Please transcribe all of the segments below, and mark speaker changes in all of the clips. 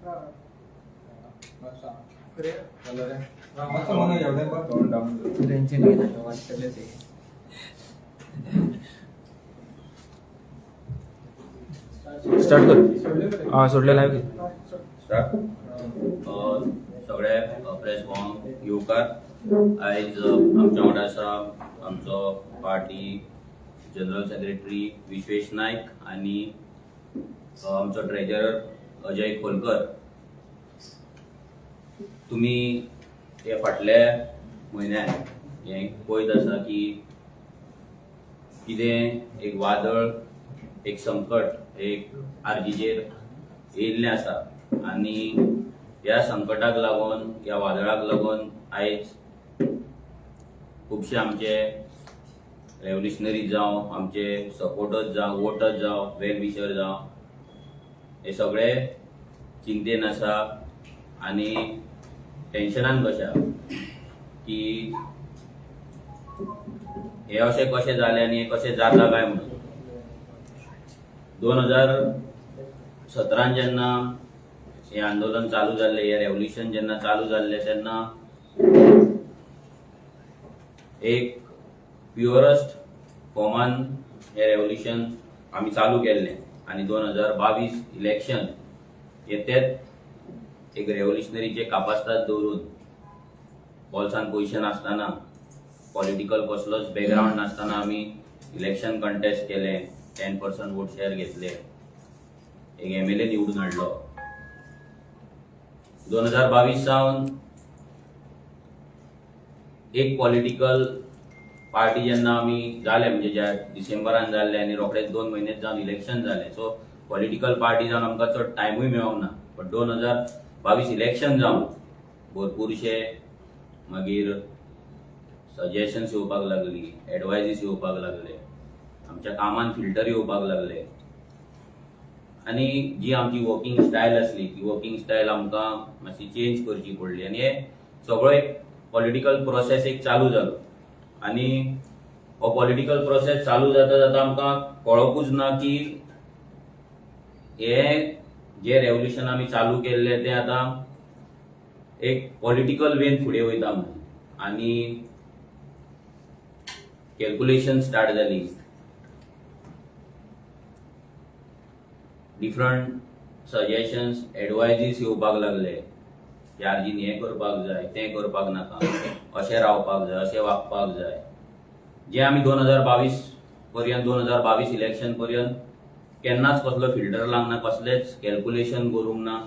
Speaker 1: Start कर. हा सोडलेला आहे.
Speaker 2: स्टार्ट. सगळे प्रेस फॉर्म येवकार. आयज आमच्या वांगडा आसा आमचो पार्टी जनरल सेक्रेटरी विश्वेश नायक आनी आमचो ट्रेजरर अजय खोलकर. तुम्ही हे फाटल्या म्हयन्यात हे पळयत आसा की कितें एक वादळ, एक संकट एक आर्जीचेर येयल्लें आसा आनी ह्या संकटाक लागून ह्या वादळाक लागून आयज खुबशे आमचे रेव्होल्युशनरी जावं, आमचे सपोर्टर्स जावं, वोटर्स जावं, वेल विशर जावं, हे सगळे चिंतेन आसा आनी टेन्शनान कशे आसा की हे अशें कशें जालें आनी हे कशें जाता काय म्हणून. 2017 जेन्ना हे आंदोलन चालू जाल्लें, हे रेव्होल्युशन जेन्ना चालू जाल्लें तेन्ना एक प्युअरस्ट फॉर्मान हे रेव्होल्युशन आमी चालू केल्लें आनी 2022 इलेक्शन येतेच एक रेव्होल्युशनरीचे कापास्ताद दवरून बोल्सान पयशे नासतना, पॉलिटिकल कसलोच बॅकग्रावंड नासतना आमी इलेक्शन कंटेस्ट केलें, 10% वोट शेअर घेतले, एक MLA निवडून हाडलो. 2022 सावन एक पॉलिटिकल पार्टी जेन्ना आमी जाले, म्हणजे ज्या डिसेंबरान जाल्ले आनी रोखडेच 2 म्हयने जावन इलेक्शन जालें, सो पॉलिटिकल पार्टी जावन आमकां चड टायमूय मेळोंक ना. बट 2022 इलेक्शन जावन भरपूरशे मागीर सजेशन्स येवपाक लागली, एडवायजीस येवपाक लागले, आमच्या कामान फिल्टर येवपाक लागले आनी जी आमची वर्किंग स्टायल आसली ती वर्किंग स्टायल आमकां मातशी चेंज करची पडली आनी हे सगळो एक पॉलिटिकल प्रोसेस एक चालू जालो. आनी हो पॉलिटिकल प्रोसेस चालू जाता जाता आमकां कळोकूच ना की हे जे रेव्होल्युशन आमी चालू केल्लें तें आतां एक पॉलिटिकल वेन फुडें वयता म्हणून. आनी कॅल्क्युलेशन स्टार्ट जाली, डिफरंट सजेशन्स, एडवायजीस येवपाक लागले की आर्जीन हें करपाक जाय, तें करपाक नाका, अशें रावपाक जाय, अशें वागपाक जाय, जे आमी 2022 पर्यंत 2022 इलेक्शन पर्यंत केन्नाच कसलो फिल्टर लावंक ना, कसलेच कॅल्क्युलेशन करूंक ना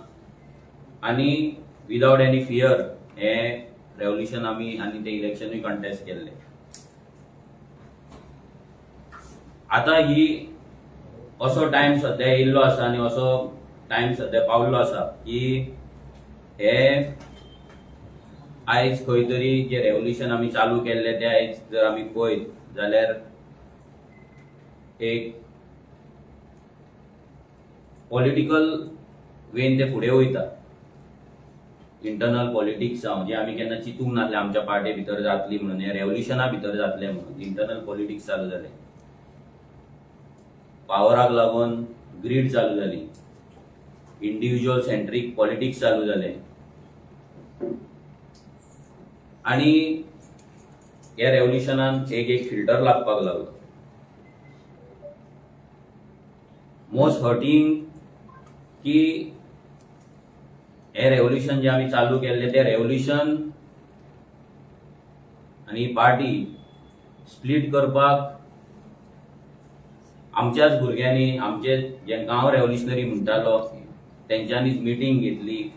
Speaker 2: आनी विदाउट एनी फियर हें रेव्होल्युशन आमी आनी तें इलेक्शनूय कंटेस्ट केल्लें. आतां ही असो टायम सध्या येयल्लो आसा आनी असो टायम सध्या पावल्लो आसा की हे आयज खंय तरी जे रेव्होल्युशन आमी चालू केल्लें तें आयज जर आमी पळयत जाल्यार एक पॉलिटिकल वेन ते फुडें वयता. इंटरनल पॉलिटिक्स जावं जे आमी केन्ना चिंतूंक नासलें आमच्या पार्टी भितर जातली म्हणून, हे रेव्होल्युशना भितर जातलें म्हणून इंटरनल पॉलिटिक्स चालू जालें. पावराक लागून ग्रीड चालू जाली, इंडिव्हिज्युअल सेंट्रीक पॉलिटिक्स चालू जालें आनी ह्या रेव्होल्युशनान एक फिल्टर लागपाक लागलो. मोस्ट हर्टिंग की हे रेव्होल्युशन जे आमी चालू केल्लें तें रेव्होल्युशन आनी पार्टी स्प्लीट करपाक आमच्याच भुरग्यांनी, आमचे जे गांव रेव्होल्युशनरी म्हणटालो तेंच्यांनीच मिटींग घेतली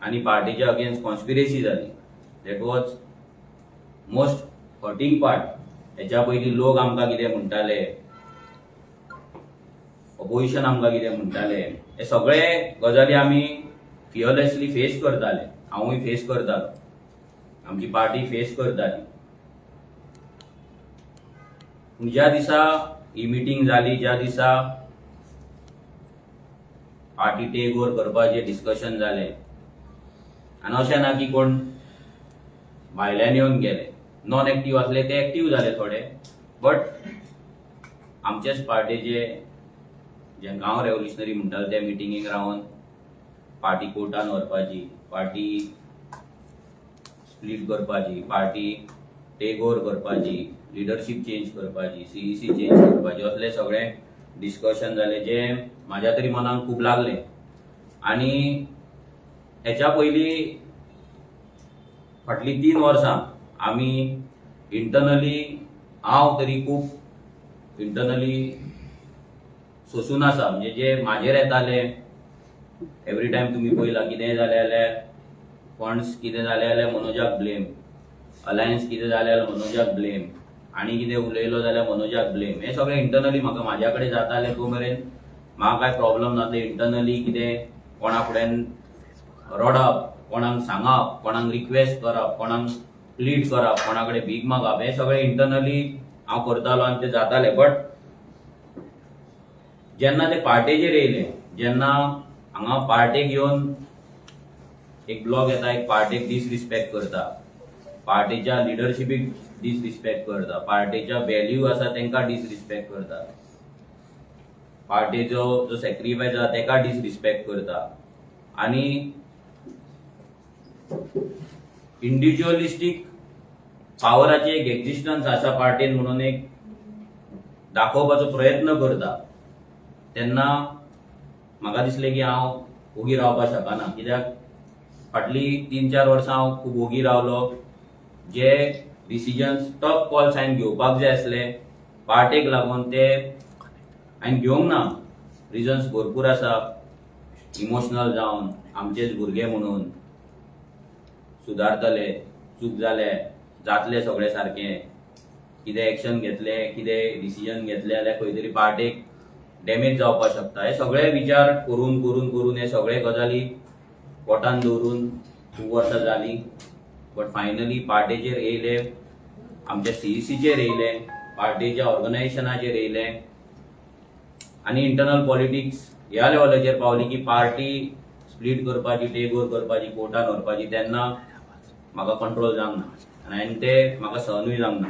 Speaker 2: आनी पार्टीच्या अगेन्स्ट कॉन्स्पिरेसी जाली. That was most hurting part. हेच्या पयलीं लोक आमकां कितें म्हणटाले, ऑपोजिशन आमकां कितें म्हणटाले, हे सगळे गजाली आमी फियरलेसली फेस करताले. हांवूय फेस करतालो, आमची पार्टी फेस करताली. पूण ज्या दिसा ही मिटींग जाली, ज्या दिसा पार्टी टेक ओव्हर करपाचें डिस्कशन जालें आनी अशें ना की कोण भायल्यान येवन गेले, नॉन एक्टीव आसले ते एक्टीव जाले थोडे, बट आमचेच पार्टीचे जे गांव रेव्होल्युशनरी म्हणटाले ते मिटींगेक रावन पार्टी कोर्टान व्हरपाची, पार्टी स्प्लिट करपाची, पार्टी टेक ओव्हर करपाची, लिडरशिप चेंज करपाची, सीईसी चेंज करपाची, असले सगळे डिस्कशन जाले जे माझ्या तरी मनाक खूप लागले. आणि हेच्या पयलीं फाटली 3 वर्सां आमी इंटरनली हांव तरी खूप इंटरनली सोसून आसा. म्हणजे जे म्हाजेर येताले एवरी टायम तुमी पळयला कितेंय जालें जाल्यार फंड्स कितें जालें जाल्यार मनोजाक ब्लेम, अलायन्स कितें जालें जाल्यार मनोजाक ब्लेम, आनी कितें उलयलो जाल्यार मनोजाक ब्लेम. हे सगळें इंटरनली म्हाका म्हाज्या कडेन जातालें तो मेरेन म्हाका कांय प्रॉब्लम नासले. इंटरनली कितें कोणा फुड्यान रडप, कोणाक सांगप, कोणाक रिक्वेस्ट करप, कोणाक प्लीड करप, कोणा कडेन भीक मागप, हे सगळें इंटरनली हांव करतालो आनी ते जातालें. बट जेन्ना ते पार्टेचेर येयले, जेन्ना हांगा पार्टेक येवन एक ब्लॉक येता, एक पार्टेक डिसरिस्पेक्ट करता, पार्टीच्या लिडरशिपीक डिसरिस्पेक्ट करता, पार्टीच्या व्हॅल्यू आसा तांकां डिसरिस्पेक्ट करता, पार्टीचो जो सॅक्रिफायस आसा ताका डिसरिस्पेक्ट करता, आनी इंडिव्हिज्युअलिस्टीक पावराची एक एक्झिस्टन्स आसा पार्टीन म्हणून एक दाखोवपाचो प्रयत्न करता, तेन्ना म्हाका दिसलें की हांव ओगी रावपाक शकना. कित्याक फाटली 3-4 वर्सां हांव खूब ओगी रावलो. जे डिसिजन्स टफ कॉल्स हांवें घेवपाक जाय आसले पार्टेक लागून ते हांवें घेवंक ना. रिजन्स भरपूर आसा. इमोशनल जावन आमचेच भुरगे म्हणून सुदारतले, चूक जाले, जातले सगळें सारकें, कितें एक्शन घेतलें, कितें डिसिजन घेतलें जाल्यार खंय तरी पार्टेक डॅमेज जावपाक शकता. हे सगळे विचार करून करून करून हे सगळे गजाली पोटान दवरून खूब वर्सां जालीं. बट फायनली पार्टेचेर येयले, आमच्या सीईसीचेर येयले, पार्टीच्या ऑर्गनायझेशनाचेर येयले, आनी इंटरनल पॉलिटिक्स ह्या लेवलाचेर पावली की पार्टी स्प्लिट करपाची, टेक ओव्हर करपाची, कोर्टान व्हरपाची. तेन्ना म्हाका कंट्रोल जावंक ना आनी हांवें ते म्हाका सहनूय जावंक ना.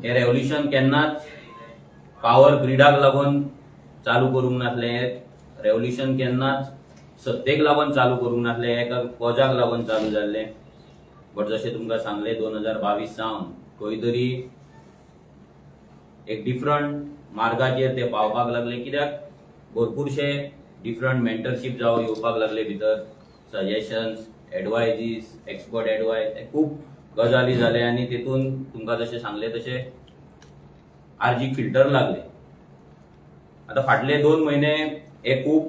Speaker 2: हे रेव्होल्युशन केन्नाच पावर ग्रीडाक लागून चालू करूंक नासलें. हे रेव्होल्युशन केन्नाच सत्तेक लागून चालू करूंक नासलें. एका कॉजाक लागून चालू जाल्लें. बट जशें तुमकां सांगलें 2022 सावन खंय तरी एक डिफरंट मार्गाचेर ते पावपाक लागले. कित्याक भरपूरशे डिफरंट मेंटरशीप जावं येवपाक लागले भितर, सजेशन्स, एडवायजीस, एक्सपर्ट एडवायस, खूब गजाली जाले. आनी तेतून तुमकां जशें सांगलें तशें आर्जीक फिल्टर लागले. आतां फाटले 2 म्हयने हे खूब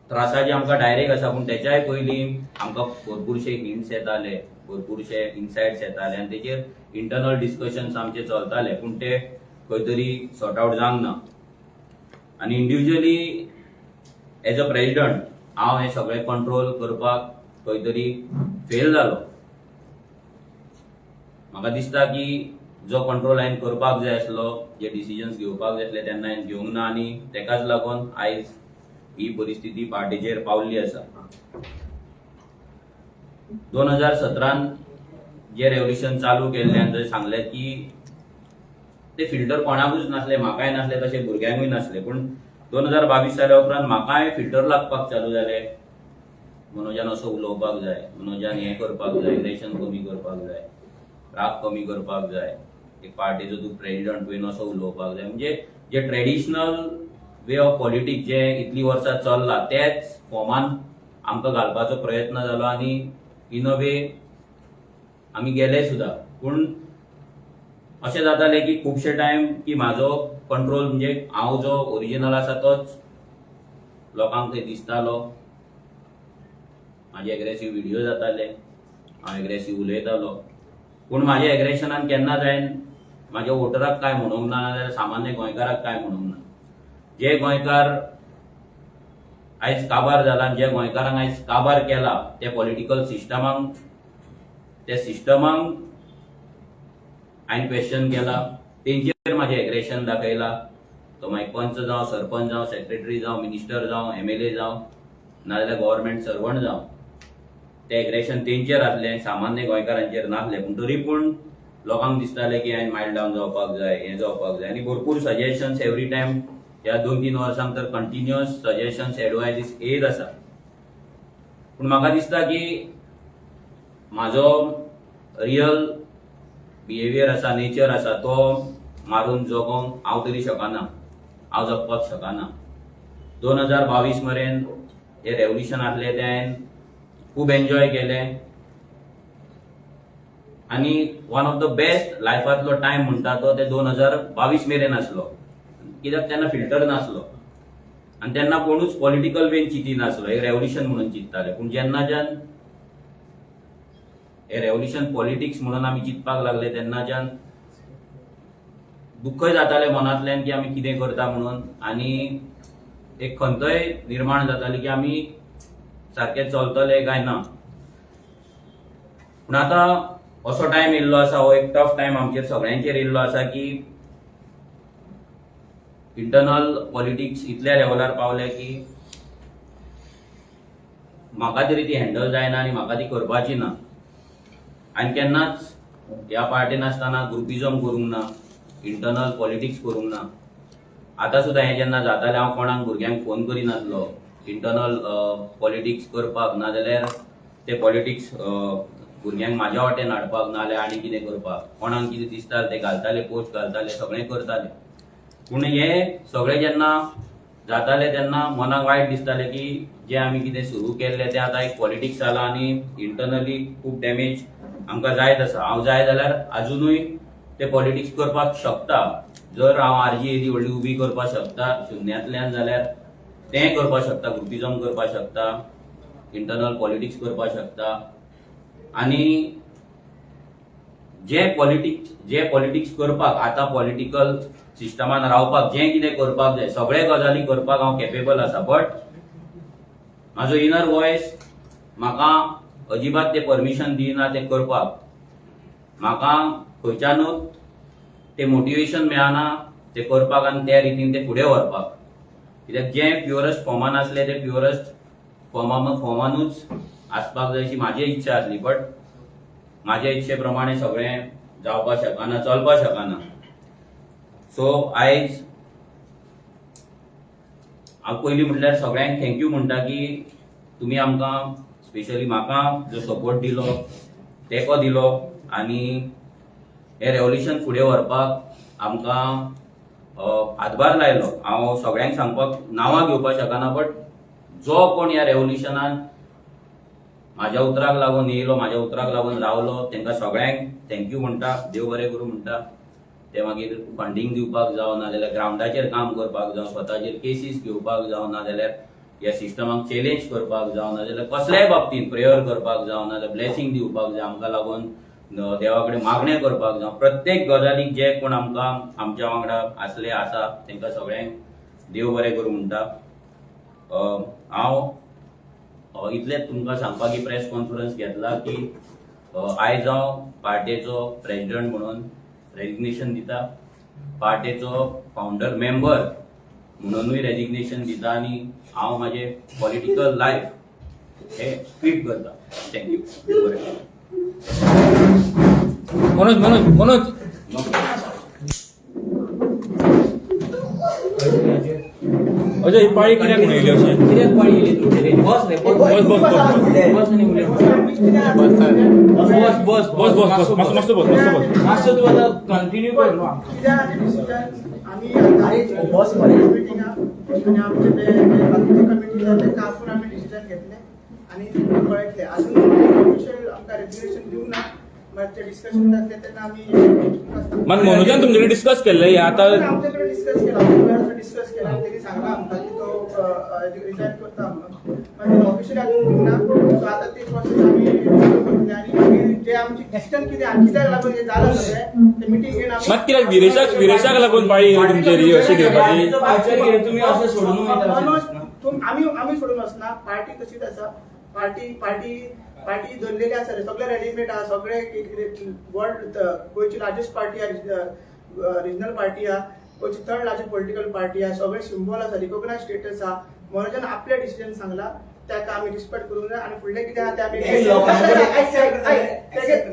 Speaker 2: त्रासाचे आमकां डायरेक्ट आसा, पूण तेच्याय पयलीं आमकां भरपूरशे हिंट्स येताले, भरपूरशे इन्सायट्स येताले आनी तेचेर इंटरनल डिस्कशन्स आमचे चलताले, पूण ते खंय तरी सॉर्ट आउट जावंक ना. आनी इंडिव्हिज्युअली एज अ प्रेसिडंट हांव हे सगळे कंट्रोल करपाक खंय तरी फेल जालो. म्हाका दिसता की जो कंट्रोल हांवें करपाक जाय आसलो, जे डिसिजन्स घेवपाक जाय आसले तेन्ना हांवें घेवंक ना, आनी तेकाच लागून आयज ही परिस्थिती पार्टीचेर पावल्ली आसा. 2017 जे रेव्होल्युशन चालू केल्लें आनी जशें सांगलें की ते फिल्टर कोणाकूच नासले, म्हाकाय नासले, तशें भुरग्यांकूय नासले. पूण 2022 जाल्या उपरांत म्हाकाय फिल्टर लागपाक चालू जाले. मनोजान असो उलोवपाक जाय, मनोजान हें करपाक जाय, इलेक्शन कमी करपाक जाय, राग कमी करपाक जाय, एक पार्टीचो तूं प्रेसिडंट तुवें असो उलोवपाक जाय. म्हणजे जे ट्रेडिशनल वे ऑफ पॉलिटिक्स जे इतली वर्सां चल्ला तेच फॉर्मान आमकां घालपाचो प्रयत्न जालो आनी इन अ वे आमी गेले सुद्दां. पूण अशें जातालें की खुबशे टायम की म्हाजो कंट्रोल म्हणजे हांव जो ओरिजिनल आसा तोच लोकांक थंय दिसतालो. म्हाजे एग्रेसीव व्हिडियो जाताले, हांव एग्रेसीव उलयतालो, पूण म्हाज्या एग्रेशनान केन्नाच हांवें म्हाज्या वोटराक काय म्हणूंक ना, नाजाल्यार सामान्य गोंयकाराक काय म्हणूंक ना. जे गोंयकार आयज काबार जाला, जे गोंयकारांक आयज काबार केला ते पॉलिटिकल सिस्टमाक, त्या सिस्टमाक हांवें क्वेश्चन केला, तेंचेर म्हाजें एग्रेशन दाखयलां. तो मागीर पंच जावं, सरपंच जावं, सेक्रेटरी जावं, मिनिस्टर जावं, MLA जावं, नाजाल्यार गव्हर्मेंट सर्वंट जावं, ते एग्रेशन तेंचेर आसलें, सामान्य गोंयकारांचेर नासलें. पूण तरी पूण लोकांक दिसतालें की हांवें मायल्ड डावन जावपाक जाय, हें जावपाक जाय. आनी भरपूर सजेशन्स एवरी टायम ह्या 2-3 वर्सांक तर कंटिन्युअस सजेशन्स एडवायजीस येत आसा. पूण म्हाका दिसता की म्हाजो रियल बिहेवियर आसा, नेचर आसा, तो मारून जगोवंक हांव तरी शकना, हांव जगपाक शकना. 2022 मेरेन हे रेव्होल्युशन आसले ते हांवें खूब एन्जॉय केलें आनी वन ऑफ द बेस्ट लायफांतलो टायम म्हणटा तो ते 2022 मेरेन आसलो. कित्याक तेन्ना फिल्टर नासलो आनी तेन्ना कोणूच पॉलिटिकल वेन चिंती नासलो, हे रेव्होल्युशन म्हणून चिंतताले. पूण जेन्नाच्यान हे रेव्होल्युशन पॉलिटिक्स म्हणून आमी चिंतपाक लागले तेन्नाच्यान दुख्खय जातालें मनांतल्यान की आमी कितें करता म्हणून, आनी एक खंतय निर्माण जाताली की आमी सारखे चलतले काय ना. पूण आतां असो टायम येयल्लो आसा, हो एक टफ टायम आमचेर सगळ्यांचेर येयल्लो आसा की इंटरनल पॉलिटिक्स इतल्या लेवलार पावले की म्हाका तरी ती हँडल जायना आनी म्हाका ती करपाची ना. हांवें केन्नाच ह्या पार्टीन आसतना ग्रुपिजम करूंक ना, इंटरनल पॉलिटिक्स करूंक ना. आतां सुद्दां हें जेन्ना जातालें हांव कोणाक भुरग्यांक फोन करिनासलो इंटरनल पॉलिटिक्स करपाक, नाजाल्यार ते पॉलिटिक्स भुरग्यांक म्हाज्या वाटेन हाडपाक, नाजाल्यार आनी कितें करपाक. कोणाक कितें दिसतालें ते घालताले, पोस्ट घालताले, सगळें करताले. पूण हें सगळें जेन्ना जातालें तेन्ना मनाक वायट दिसतालें की जें आमी कितें सुरू केल्लें तें आतां एक पॉलिटिक्स जालां आनी इंटरनली खूब डॅमेज आमकां जायत आसा. हांव जाय जाल्यार आजुनूय ते पॉलिटिक्स करपाक शकता. जर हांव आरजी येदी व्हडली उबी करपाक शकता शुन्यांतल्यान जाल्यार तें करपाक शकता, ग्रुपिजम करपाक शकता, इंटरनल पॉलिटिक्स करपाक शकता. आनी जे पॉलिटिक्स करपाक, आतां पॉलिटिकल सिस्टमान रावपाक जें कितें करपाक जाय सगळे गजाली करपाक हांव कॅपेबल आसा. बट म्हाजो इनर वॉयस म्हाका अजिबात ते परमिशन दिना ते करपाक. म्हाका खंयच्यानूच ते मोटिवेशन मेळना ते करपाक आनी त्या रितीन ते फुडें व्हरपाक. कित्याक जें प्युअरस्ट फॉर्मान आसलें ते प्युअरस्ट फॉर्मानूच आसपाक जाय अशी म्हाजी इच्छा आसली. बट म्हाज्या इच्छे प्रमाणे सगळें जावपाक शकना, चलपाक शकना. सो आयज हांव पयलीं म्हटल्यार सगळ्यांक थँक्यू म्हणटा की तुमी आमकां, स्पेशली म्हाका जो सपोर्ट दिलो, तेंको दिलो आनी हे रेव्होल्युशन फुडें व्हरपाक आमकां हातभार लायलो. हांव सगळ्यांक सांगपाक नांवां घेवपाक शकना, बट जो कोण ह्या रेव्होल्युशनान म्हाज्या उतराक लागून येयलो, म्हाज्या उतराक लागून रावलो, तांकां सगळ्यांक थँक्यू म्हणटा, देव बरें करूं म्हणटा. ते मागीर फंडींग दिवपाक जावं, नाजाल्यार ग्रावंडाचेर काम करपाक जावं, स्वताचेर केसीस घेवपाक जावं, नाजाल्यार ह्या सिस्टमाक चॅलेंज करपाक जावं, नाजाल्यार कसल्याय बाबतींत प्रेयर करपाक जावं, नाजाल्यार ब्लेसिंग दिवपाक जाय, आमकां लागून देवा कडेन मागणें करपाक जावं, प्रत्येक गजालीक जे कोण आमकां आमच्या वांगडा आसले आसा तांकां सगळ्यांक देव बरें करूं म्हणटा. हांव इतलेंच तुमकां सांगपाक प्रेस कॉन्फरन्स घेतला की आयज हांव पार्टीचो प्रेसिडेंट म्हणून रेजिग्नेशन दिता, पार्टीचो फाउंडर मेंबर म्हणूनूय रेजिग्नेशन दिता आनी हांव म्हाजें पॉलिटिकल लायफ हे क्विट करता. थँक्यू.
Speaker 1: मनोज अजय, ही पाळी कित्याक म्हणून येयली अशी?
Speaker 3: कित्याक पाळी येयली तुमचेर? बस रे, बस आनी उलय. बस
Speaker 1: मस्त बस.
Speaker 3: मातसो तूं आतां कंटिन्यू कर.
Speaker 4: आम्ही बस आणि आमचे बाकीचे कमिटी जाते कापून आम्ही डिसिजन घेतले आणि कळयतले. अजून ऑफिशियल आमकां रेजिग्नेशन दिवंक ना, मातशें डिस्कशन जातले तेन्ना आमी
Speaker 1: मनोजान तुमचे कडेन डिस्कस केल्ले हे आतां
Speaker 4: आमच्याकडे डिस्कस केला आणि त्यांनी सांगला आमकां की तो रिजाइन करता म्हणून. पण ऑफिशियली अजून दिवंक ना. सो आतां ती प्रोसेस आमी करतले आणि जे आमची डिसिजन कित्याक लागून हे जालां सगळें ते मिटींग घेवन आमी
Speaker 1: मात कित्याक विरेशाक लागून पाळी येयली तुमचेर ही अशी घेवपाची?
Speaker 3: तुम्ही असं सोडून
Speaker 4: आम्ही सोडून वचना. पार्टी तशीच आसा. पार्टी धरलेली आसा रे, सगळे रेडीमेड आहा. सगळे वर्ल्ड गोंयची लार्जस्ट पार्टी आहा, रिजनल पार्टी आहा, गोंयची थर्ड लार्जस्ट पॉलिटिकल पार्टी आहा. सगळे सिंबल आसा, रिकॉग्नायज स्टेटस आहा. मनोजान आपले डिसिजन सांगला, ताका आमी रिस्पेक्ट करूंक जाय आणि फुडले कितें आहा ते आमी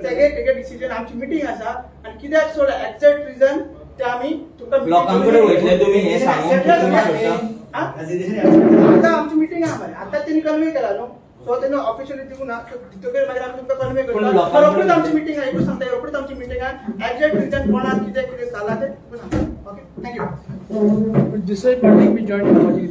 Speaker 4: तेगे डिसिजन आमची मिटींग आसा आणि कित्याक सोड एक्झॅक्ट रिजन ते आम्ही तुमकां
Speaker 3: लोकांकडे वयतले तुम्ही हे सांगून तुम्ही सोडटा?
Speaker 4: आता आमची मीटिंग आहे मरे आता त्यांनी कन्वे केला न्हू सो त्यांनी ऑफिशियली दिवून ना तितून मागीर आमी तुमकां कन्वे
Speaker 3: पण
Speaker 4: करता
Speaker 3: लोकांकडे-
Speaker 4: रोखडीच आमची मीटिंग आहे एकूच सांगता रोखडीच आमची मीटिंग आहे एक्झॅक्ट रिजन कोणाक कितें कितें जाला ते सांगता ओके थँक्यू
Speaker 5: दुसरे पार्टीक बी जॉईन करपाची